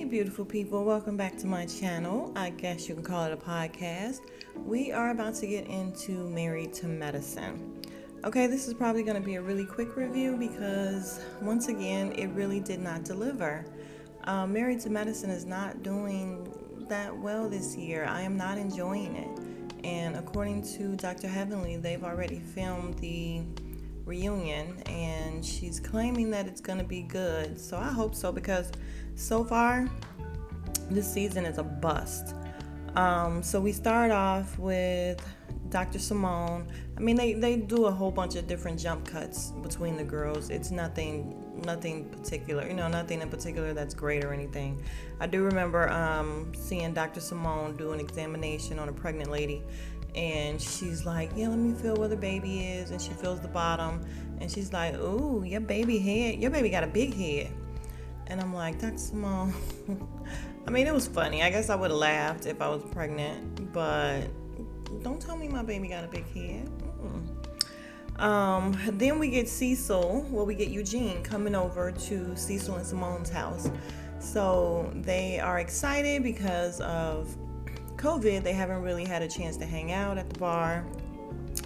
Beautiful people. Welcome back to my channel. I guess you can call it a podcast. We are about to get into Married to Medicine. Okay, this is probably going to be a really quick review because, once again, it really did not deliver. Married to Medicine is not doing that well this year. I am not enjoying it. And according to Dr. Heavenly, they've already filmed the reunion and she's claiming that it's going to be good. So I hope so, because so far this season is a bust. So we start off with Dr. Simone. I mean, they do a whole bunch of different jump cuts between the girls. It's nothing particular, nothing in particular that's great or anything. I do remember seeing Dr. Simone do an examination on a pregnant lady, and she's like, yeah, let me feel where the baby is, and she feels the bottom, and she's like, ooh, your baby got a big head. And I'm like, Dr. Simone. I mean, it was funny. I guess I would have laughed if I was pregnant, but don't tell me my baby got a big head. Then we get we get Eugene coming over to Cecil and Simone's house. So they are excited because of COVID. They haven't really had a chance to hang out at the bar.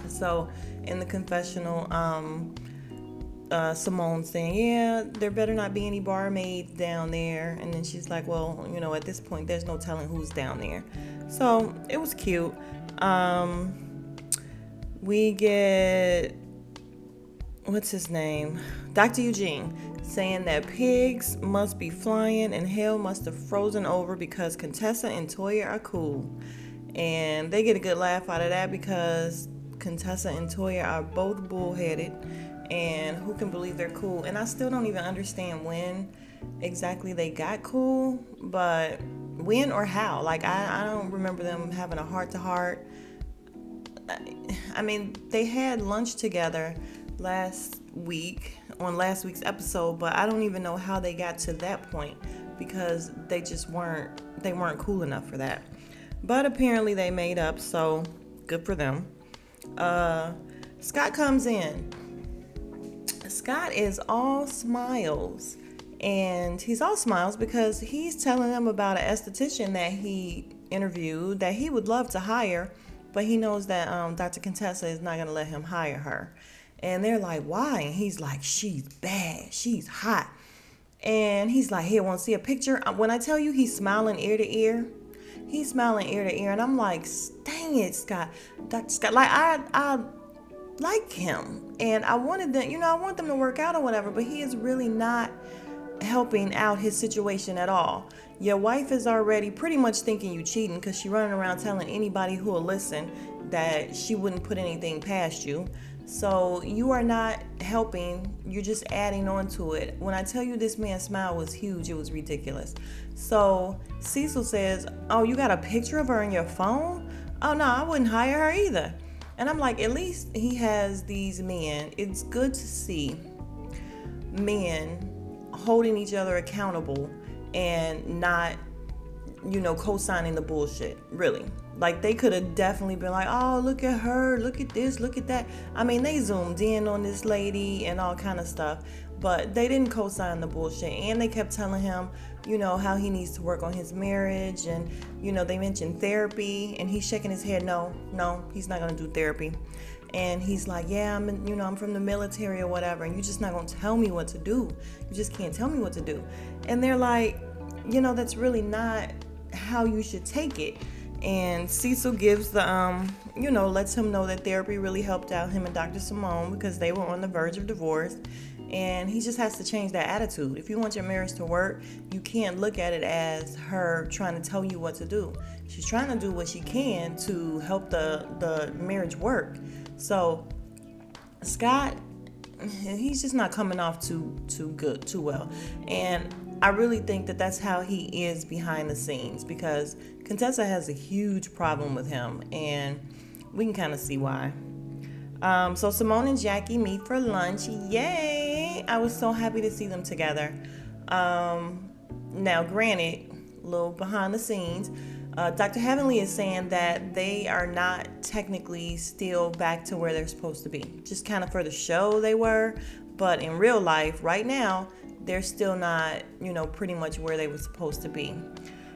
So in the confessional, Simone's saying, yeah, there better not be any barmaids down there. And then she's like, well, at this point, there's no telling who's down there. So it was cute. We get, what's his name? Dr. Eugene saying that pigs must be flying and hell must have frozen over because Contessa and Toya are cool. And they get a good laugh out of that because Contessa and Toya are both bullheaded. And who can believe they're cool? And I still don't even understand when exactly they got cool, but when or how. Like, I don't remember them having a heart-to-heart. I mean, they had lunch together last week's episode, but I don't even know how they got to that point because they weren't cool enough for that. But apparently they made up, so good for them. Scott comes in. Scott is all smiles, and he's all smiles because he's telling them about an esthetician that he interviewed that he would love to hire, but he knows that Dr. Contessa is not going to let him hire her. And they're like, why? And he's like, she's bad. She's hot. And he's like, here, want to see a picture? When I tell you he's smiling ear to ear, he's smiling ear to ear. And I'm like, dang it, Scott. Dr. Scott, like, I like him. And I wanted them, I want them to work out or whatever, but he is really not helping out his situation at all. Your wife is already pretty much thinking you cheating because she's running around telling anybody who will listen that she wouldn't put anything past you. So you are not helping. You're just adding on to it. When I tell you this man's smile was huge, it was ridiculous. So Cecil says, oh, you got a picture of her on your phone? Oh, no, I wouldn't hire her either. And I'm like, at least he has these men. It's good to see men holding each other accountable and not, co-signing the bullshit, really. Like, they could have definitely been like, oh, look at her, look at this, look at that. I mean, they zoomed in on this lady and all kind of stuff, but they didn't co-sign the bullshit. And they kept telling him, how he needs to work on his marriage. And, they mentioned therapy, and he's shaking his head. No, he's not going to do therapy. And he's like, yeah, I'm from the military or whatever. And you're just not going to tell me what to do. You just can't tell me what to do. And they're like, that's really not how you should take it. And Cecil gives the, lets him know that therapy really helped out him and Dr. Simone because they were on the verge of divorce. And he just has to change that attitude. If you want your marriage to work, you can't look at it as her trying to tell you what to do. She's trying to do what she can to help the marriage work. So Scott, he's just not coming off too well. And I really think that that's how he is behind the scenes, because Contessa has a huge problem with him, and we can kind of see why. So Simone and Jackie meet for lunch. Yay! I was so happy to see them together. Now, granted, a little behind the scenes, Dr. Heavenly is saying that they are not technically still back to where they're supposed to be. Just kind of for the show they were, but in real life, right now, they're still not, pretty much where they were supposed to be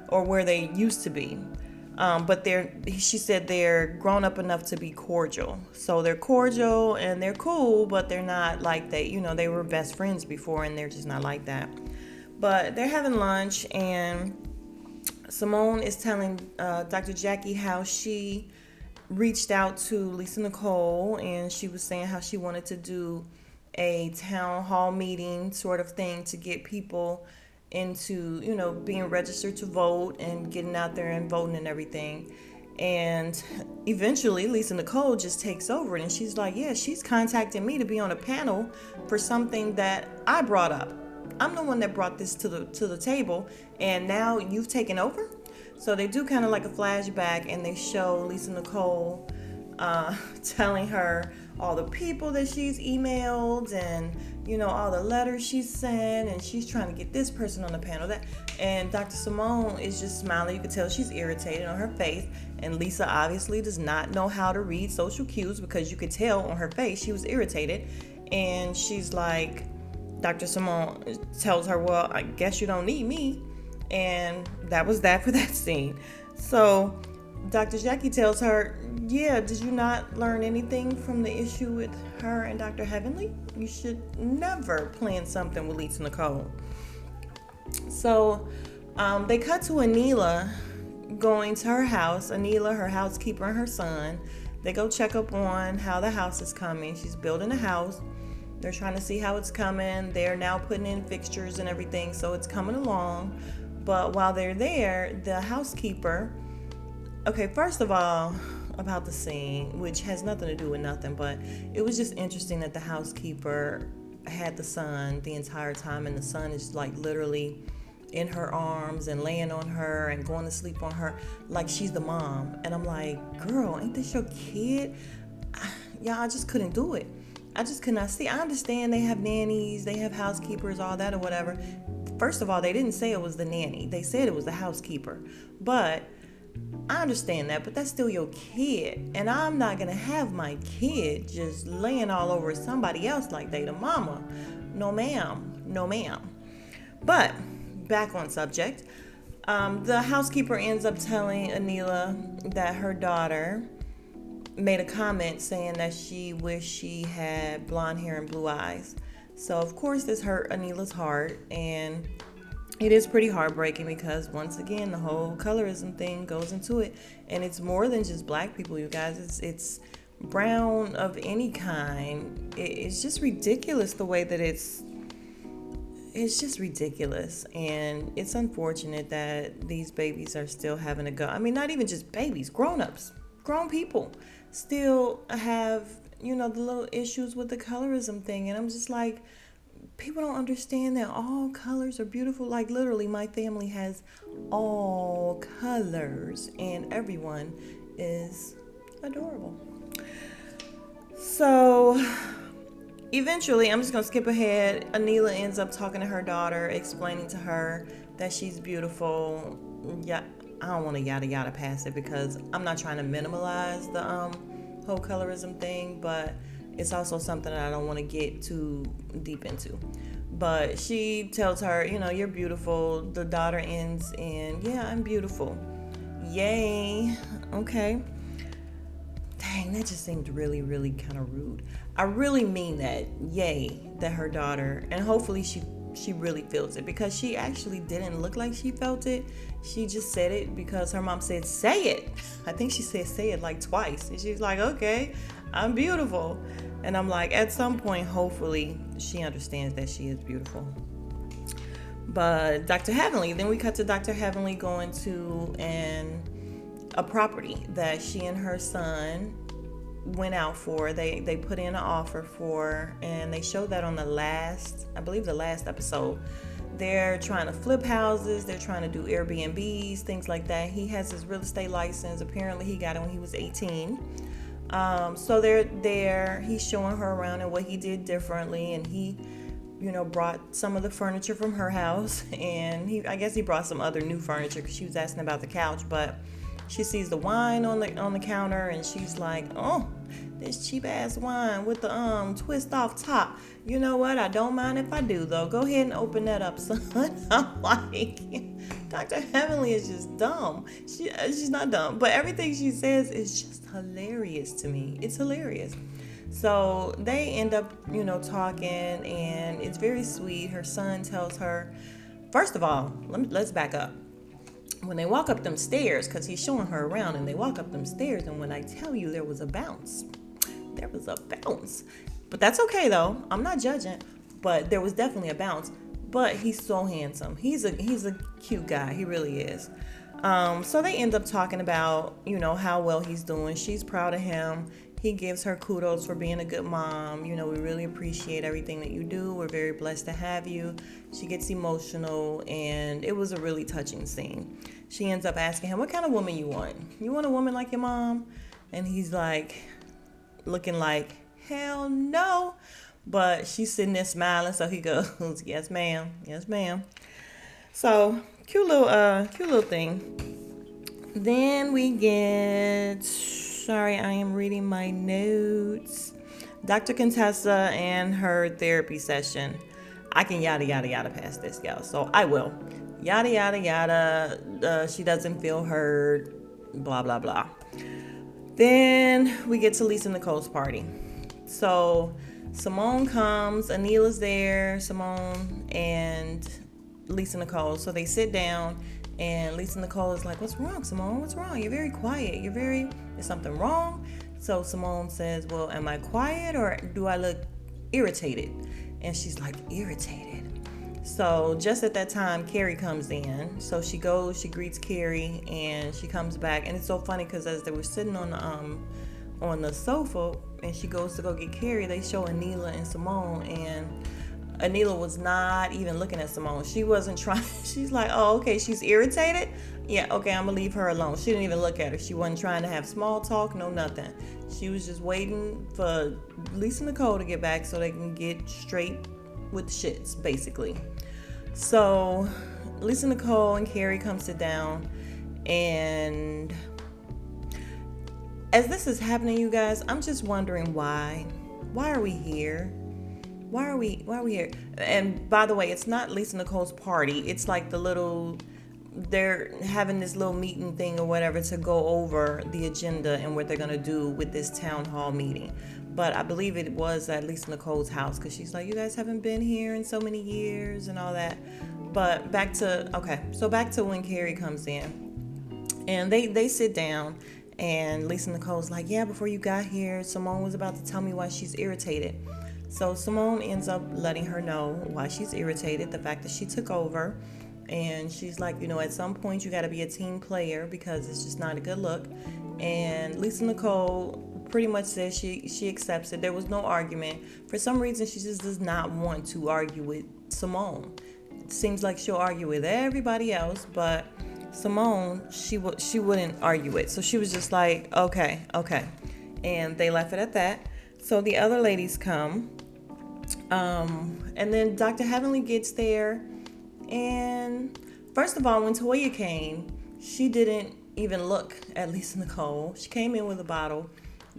or where they used to be. But she said they're grown up enough to be cordial. So they're cordial and they're cool, but they're not like they were best friends before, and they're just not like that. But they're having lunch, and Simone is telling Dr. Jackie how she reached out to Lisa Nicole, and she was saying how she wanted to do a town hall meeting sort of thing to get people into, being registered to vote and getting out there and voting and everything. And eventually Lisa Nicole just takes over, and she's like, yeah, she's contacting me to be on a panel for something that I brought up. I'm the one that brought this to the table, and now you've taken over. So they do kind of like a flashback, and they show Lisa Nicole telling her all the people that she's emailed and all the letters she's sent, and she's trying to get this person on the panel, and Dr. Simone is just smiling. You can tell she's irritated on her face, and Lisa obviously does not know how to read social cues, because you could tell on her face she was irritated. And she's like, Dr. Simone tells her, well, I guess you don't need me. And that was that for that scene. So Dr. Jackie tells her, yeah, did you not learn anything from the issue with her and Dr. Heavenly? You should never plan something with Lisa Nicole. So they cut to Anila going to her house. Anila, her housekeeper, and her son. They go check up on how the house is coming. She's building a house. They're trying to see how it's coming. They're now putting in fixtures and everything, so it's coming along. But while they're there, the housekeeper... Okay, first of all, about the scene, which has nothing to do with nothing, but it was just interesting that the housekeeper had the son the entire time, and the son is like literally in her arms and laying on her and going to sleep on her like she's the mom. And I'm like, girl, ain't this your kid? Yeah, I just couldn't do it. I just could not see. I understand they have nannies, they have housekeepers, all that or whatever. First of all, they didn't say it was the nanny. They said it was the housekeeper. But I understand that, but that's still your kid. And I'm not going to have my kid just laying all over somebody else like they the mama. No, ma'am. No, ma'am. But back on subject. The housekeeper ends up telling Anila that her daughter made a comment saying that she wished she had blonde hair and blue eyes. So of course this hurt Anila's heart, and it is pretty heartbreaking because once again the whole colorism thing goes into it, and it's more than just black people, you guys. It's brown of any kind. It's just ridiculous the way that it's just ridiculous, and it's unfortunate that these babies are still having to go. I mean, not even just babies, grown-ups, grown people still have, the little issues with the colorism thing. And I'm just like, people don't understand that all colors are beautiful. Like literally my family has all colors and everyone is adorable. So eventually, I'm just going to skip ahead. Anila ends up talking to her daughter, explaining to her that she's beautiful. Yeah, I don't want to yada yada past it because I'm not trying to minimalize the whole colorism thing, but it's also something that I don't want to get too deep into. But she tells her, you're beautiful. The daughter ends in, yeah, I'm beautiful. Yay. Okay. Dang, that just seemed really, really kind of rude. I really mean that. Yay, that her daughter, and hopefully she really feels it, because she actually didn't look like she felt it. She just said it because her mom said, say it. I think she said say it like twice. And she's like, okay, I'm beautiful. And I'm like, at some point, hopefully she understands that she is beautiful. But Dr. Heavenly, then we cut to Dr. Heavenly going to a property that she and her son went out for. They put in an offer for, and they showed that on the last episode. They're trying to flip houses. They're trying to do Airbnbs, things like that. He has his real estate license. Apparently he got it when he was 18. So they're there. He's showing her around and what he did differently. And he, brought some of the furniture from her house. And I guess he brought some other new furniture because she was asking about the couch. But She sees the wine on the counter, and she's like, "Oh, this cheap ass wine with the twist off top. You know what? I don't mind if I do though. Go ahead and open that up, son." I'm like, Dr. Heavenly is just dumb. She's not dumb, but everything she says is just hilarious to me. It's hilarious. So they end up, talking, and it's very sweet. Her son tells her, first of all, let's back up. When they walk up them stairs, because he's showing her around, and they walk up them stairs, and when I tell you there was a bounce. But that's okay though. I'm not judging, but there was definitely a bounce. But he's so handsome. He's a cute guy. He really is. So they end up talking about, how well he's doing. She's proud of him. He gives her kudos for being a good mom. We really appreciate everything that you do. We're very blessed to have you. She gets emotional, and it was a really touching scene. She ends up asking him, what kind of woman you want? You want a woman like your mom? And he's like, looking like, hell no. But she's sitting there smiling, so he goes, yes ma'am, yes ma'am. So cute little thing. Then we get, sorry, I am reading my notes. Dr. Contessa and her therapy session. I can yada yada yada past this, y'all, so I will. Yada yada yada. She doesn't feel heard. Blah blah blah. Then we get to Lisa Nicole's party. So Simone comes, Anila's there, Simone and Lisa Nicole. So they sit down, and Lisa Nicole is like, what's wrong, Simone? What's wrong? You're very quiet. Is something wrong? So Simone says, well, am I quiet or do I look irritated? And she's like, irritated. So just at that time, Carrie comes in. So she goes, she greets Carrie, and she comes back. And it's so funny because as they were sitting on the sofa, and she goes to go get Carrie, they show Anila and Simone, and Anila was not even looking at Simone. She wasn't trying. She's like, oh, okay, she's irritated. Yeah, okay, I'm gonna leave her alone. She didn't even look at her. She wasn't trying to have small talk, no nothing. She was just waiting for Lisa Nicole to get back so they can get straight with the shits, basically. So Lisa Nicole and Carrie come sit down, and as this is happening, you guys, I'm just wondering why. Why are we here? Why are we here? And by the way, it's not Lisa Nicole's party. It's like they're having this little meeting thing or whatever to go over the agenda and what they're going to do with this town hall meeting. But I believe it was at Lisa Nicole's house, because she's like, you guys haven't been here in so many years and all that. But back to when Carrie comes in, and they sit down, and Lisa Nicole's like, yeah, before you got here, Simone was about to tell me why she's irritated. So Simone ends up letting her know why she's irritated, the fact that she took over. And she's like, at some point you got to be a team player because it's just not a good look. And Lisa Nicole pretty much says she accepts it. There was no argument. For some reason, she just does not want to argue with Simone. It seems like she'll argue with everybody else, but Simone, she wouldn't argue it. So she was just like, okay. And they left it at that. So the other ladies come. And then Dr. Heavenly gets there. And first of all, when Toya came, she didn't even look at Lisa Nicole. She came in with a bottle.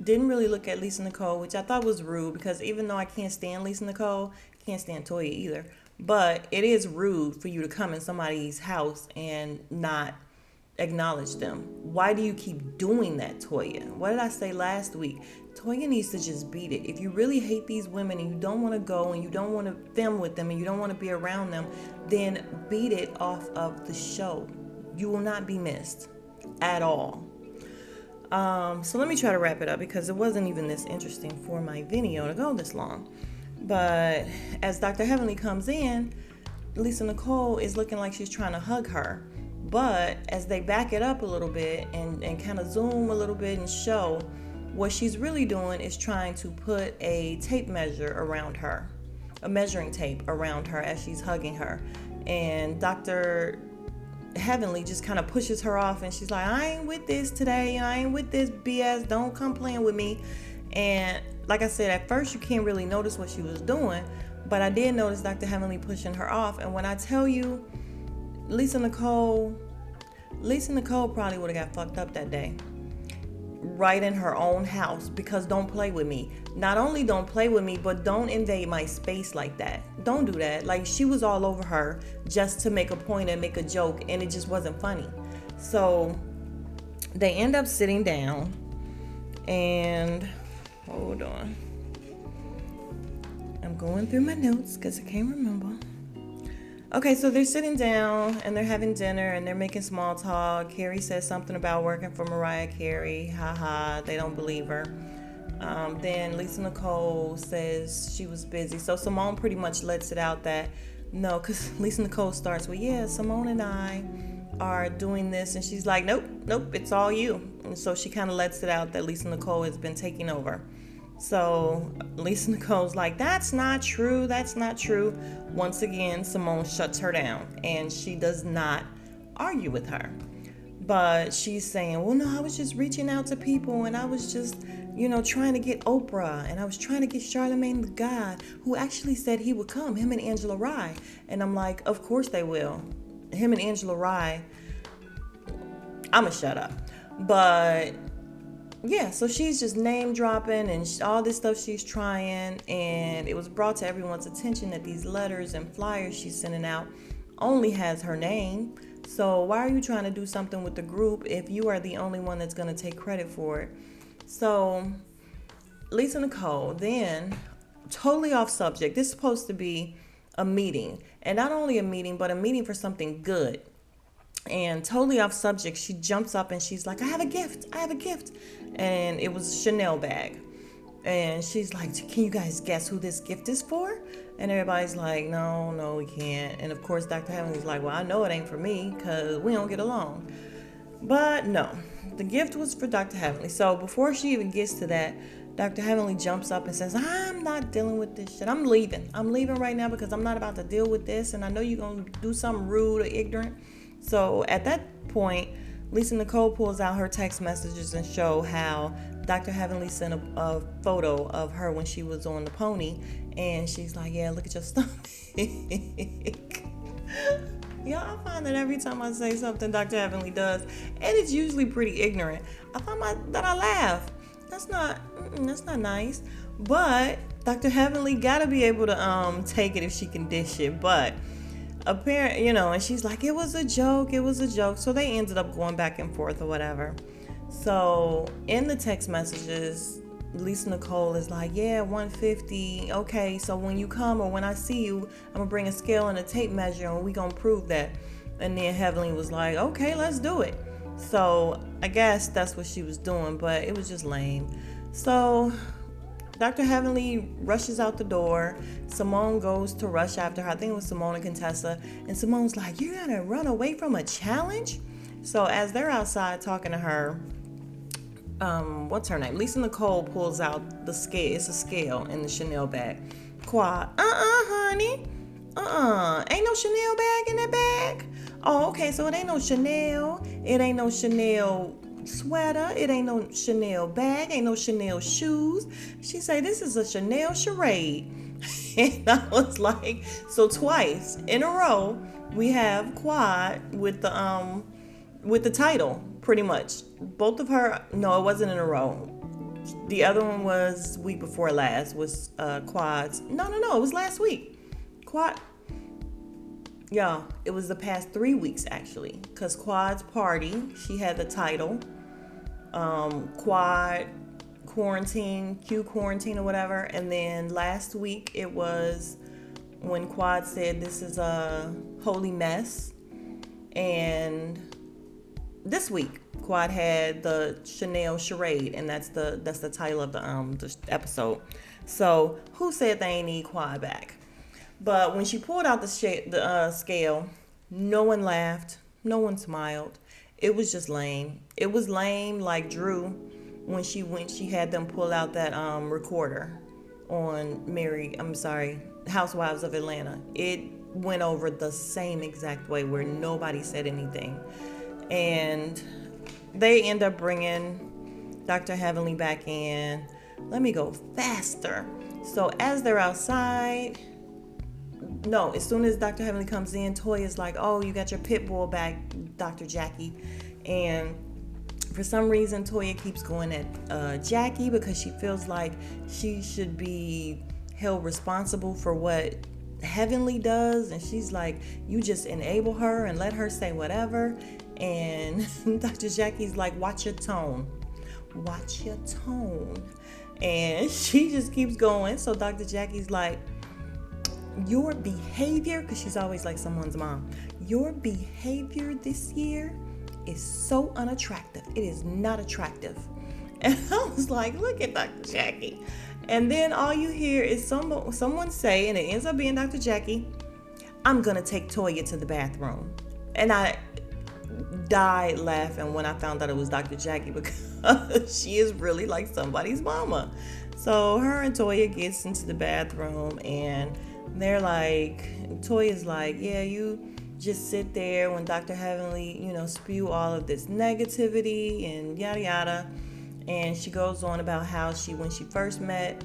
Didn't really look at Lisa Nicole, which I thought was rude, because even though I can't stand Lisa Nicole, I can't stand Toya either. But it is rude for you to come in somebody's house and not acknowledge them. Why do you keep doing that, Toya? What did I say last week? Toya needs to just beat it. If you really hate these women and you don't want to go and you don't want to film with them and you don't want to be around them, then beat it off of the show. You will not be missed at all. So let me try to wrap it up, because it wasn't even this interesting for my video to go this long. But as Dr. Heavenly comes in, Lisa Nicole is looking like she's trying to hug her. But as they back it up a little bit and kind of zoom a little bit and show, what she's really doing is trying to put a tape measure around her, a measuring tape around her as she's hugging her. And Dr. Heavenly just kind of pushes her off, and she's like, I ain't with this today. I ain't with this BS. Don't come playing with me. And like I said, at first you can't really notice what she was doing, but I did notice Dr. Heavenly pushing her off. And when I tell you, Lisa Nicole, Lisa Nicole probably would have got fucked up that day. Right in her own house, because don't play with me. Not only don't play with me, but don't invade my space like that. Don't do that. Like, she was all over her just to make a point and make a joke, and it just wasn't funny. So they end up sitting down and hold on. I'm going through my notes because I can't remember. Okay, so they're sitting down and they're having dinner and they're making small talk. Carrie says something about working for Mariah Carey. Haha, they don't believe her. Then Lisa Nicole says she was busy. So Simone pretty much lets it out that no, because Lisa Nicole starts with, yeah, Simone and I are doing this. And she's like, nope, it's all you. And so she kind of lets it out that Lisa Nicole has been taking over. So Lisa Nicole's like, that's not true. Once again, Simone shuts her down and she does not argue with her. But she's saying, well, no, I was just reaching out to people and I was just, trying to get Oprah and I was trying to get Charlamagne the God, who actually said he would come, him and Angela Rye. And I'm like, of course they will. Him and Angela Rye, I'ma shut up. But yeah, so she's just name dropping and all this stuff she's trying, and it was brought to everyone's attention that these letters and flyers she's sending out only has her name. So why are you trying to do something with the group if you are the only one that's going to take credit for it? So Lisa Nicole, then, totally off subject. This is supposed to be a meeting, and not only a meeting, but a meeting for something good. And totally off subject, she jumps up and she's like, I have a gift. And it was a Chanel bag. And she's like, can you guys guess who this gift is for? And everybody's like, no, we can't. And of course, Dr. Heavenly's like, well, I know it ain't for me because we don't get along. But no, the gift was for Dr. Heavenly. So before she even gets to that, Dr. Heavenly jumps up and says, I'm not dealing with this shit. I'm leaving right now because I'm not about to deal with this. And I know you're going to do something rude or ignorant. So at that point, Lisa Nicole pulls out her text messages and show how Dr. Heavenly sent a photo of her when she was on the pony. And she's like, yeah, look at your stomach. Y'all, I find that every time I say something Dr. Heavenly does, and it's usually pretty ignorant, I find that I laugh. That's not nice. But Dr. Heavenly gotta be able to take it if she can dish it. But apparently, and she's like, it was a joke. So they ended up going back and forth or whatever. So in the text messages, Lisa Nicole is like, yeah, 150. Okay, so when you come or when I see you, I'm gonna bring a scale and a tape measure and we gonna prove that. And then Heavenly was like, okay, let's do it. So I guess that's what she was doing, but it was just lame. So Dr. Heavenly rushes out the door. Simone goes to rush after her. I think it was Simone and Contessa. And Simone's like, you're going to run away from a challenge? So as they're outside talking to her, what's her name? Lisa Nicole pulls out the scale. It's a scale in the Chanel bag. Quad, honey. Ain't no Chanel bag in that bag? Oh, okay, so it ain't no Chanel. It ain't no Chanel sweater, it ain't no Chanel bag, ain't no Chanel shoes. She say this is a Chanel Charade. And I was like, so twice in a row we have Quad with the title, pretty much. Both of her, no, it wasn't in a row. The other one was week before last, was Quad's. No, it was last week. Quad, y'all, it was the past 3 weeks actually, because Quad's party, she had the title. Quad quarantine, Q quarantine or whatever. And then last week it was when Quad said this is a holy mess. And this week Quad had the Chanel Charade, and that's the title of the episode. So who said they ain't need Quad back? But when she pulled out the scale, no one laughed, no one smiled. It was just lame. It was lame like Drew when she had them pull out that recorder on Housewives of Atlanta. It went over the same exact way where nobody said anything. And they end up bringing Dr. Heavenly back in. Let me go faster. So as they're outside, as soon as Dr. Heavenly comes in, Toya's like, oh, you got your pit bull back. Dr. Jackie. And for some reason, Toya keeps going at Jackie because she feels like she should be held responsible for what Heavenly does. And she's like, you just enable her and let her say whatever. And Dr. Jackie's like, watch your tone. Watch your tone. And she just keeps going. So Dr. Jackie's like, your behavior, because she's always like someone's mom, your behavior this year is so unattractive. It is not attractive. And I was like, look at Dr. Jackie. And then all you hear is someone say, and it ends up being Dr. Jackie, I'm going to take Toya to the bathroom. And I died laughing when I found out it was Dr. Jackie because she is really like somebody's mama. So her and Toya gets into the bathroom and they're like, Toya's like, yeah, you just sit there when Dr. Heavenly, spew all of this negativity and yada yada. And she goes on about how when she first met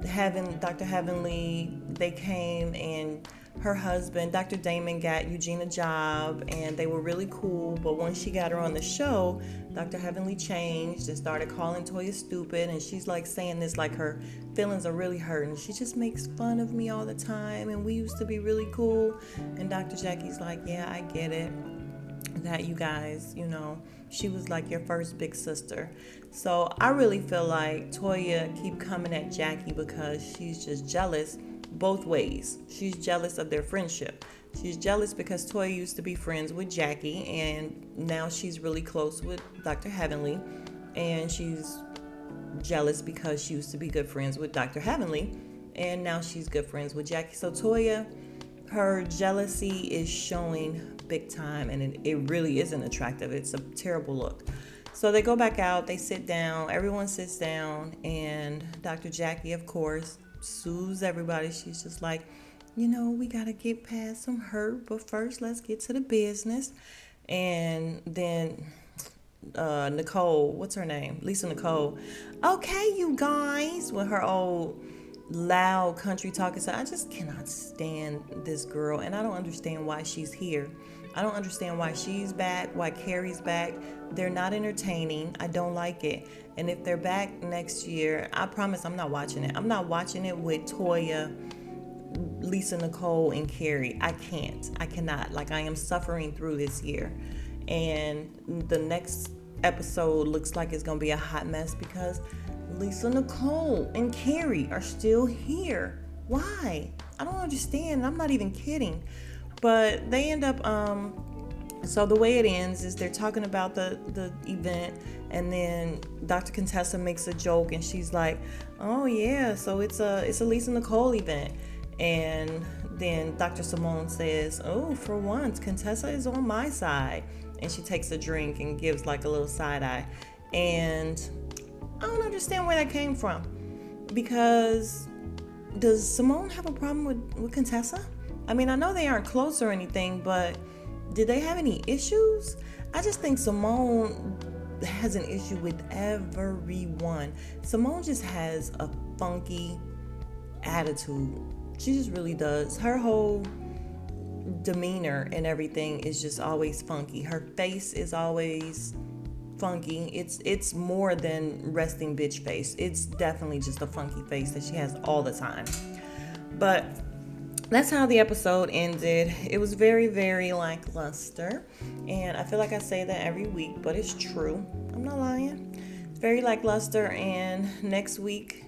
Dr. Heavenly, they came and her husband, Dr. Damon, got Eugene a job and they were really cool. But once she got her on the show, Dr. Heavenly changed and started calling Toya stupid. And she's like saying this like her feelings are really hurting. She just makes fun of me all the time and we used to be really cool. And Dr. Jackie's like, yeah, I get it. That you guys, she was like your first big sister. So I really feel like Toya keep coming at Jackie because she's just jealous both ways. She's jealous of their friendship. She's jealous because Toya used to be friends with Jackie and now she's really close with Dr. Heavenly. And she's jealous because she used to be good friends with Dr. Heavenly and now she's good friends with Jackie. So Toya, her jealousy is showing big time and it really isn't attractive. It's a terrible look. So they go back out, they sit down, everyone sits down, and Dr. Jackie, of course, soothes everybody. She's just like, we gotta get past some hurt, but first let's get to the business. And then Nicole, what's her name? Lisa Nicole. Okay, you guys, with her old loud country talking. So I just cannot stand this girl, and I don't understand why she's here. I don't understand why she's back, why Carrie's back. They're not entertaining. I don't like it. And if they're back next year, I promise I'm not watching it. I'm not watching it with Toya, Lisa Nicole, and Carrie. I cannot. Like, I am suffering through this year. And the next episode looks like it's going to be a hot mess because Lisa Nicole and Carrie are still here. Why? I don't understand. I'm not even kidding. But they end up, so the way it ends is they're talking about the event, and then Dr. Contessa makes a joke, and she's like, oh yeah, so it's a Lisa Nicole event. And then Dr. Simone says, oh, for once, Contessa is on my side. And she takes a drink and gives like a little side eye. And I don't understand where that came from. Because does Simone have a problem with Contessa? I mean, I know they aren't close or anything, but did they have any issues? I just think Simone has an issue with everyone. Simone just has a funky attitude. She just really does. Her whole demeanor and everything is just always funky. Her face is always funky. It's more than resting bitch face. It's definitely just a funky face that she has all the time. But that's how the episode ended. It was very, very lackluster. And I feel like I say that every week, but it's true. I'm not lying. It's very lackluster, and next week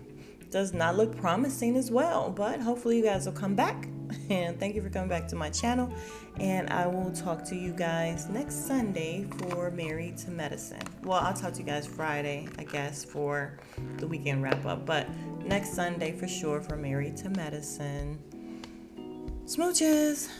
does not look promising as well. But hopefully you guys will come back. And thank you for coming back to my channel. And I will talk to you guys next Sunday for Married to Medicine. Well, I'll talk to you guys Friday, I guess, for the weekend wrap up. But next Sunday for sure for Married to Medicine. Smooches.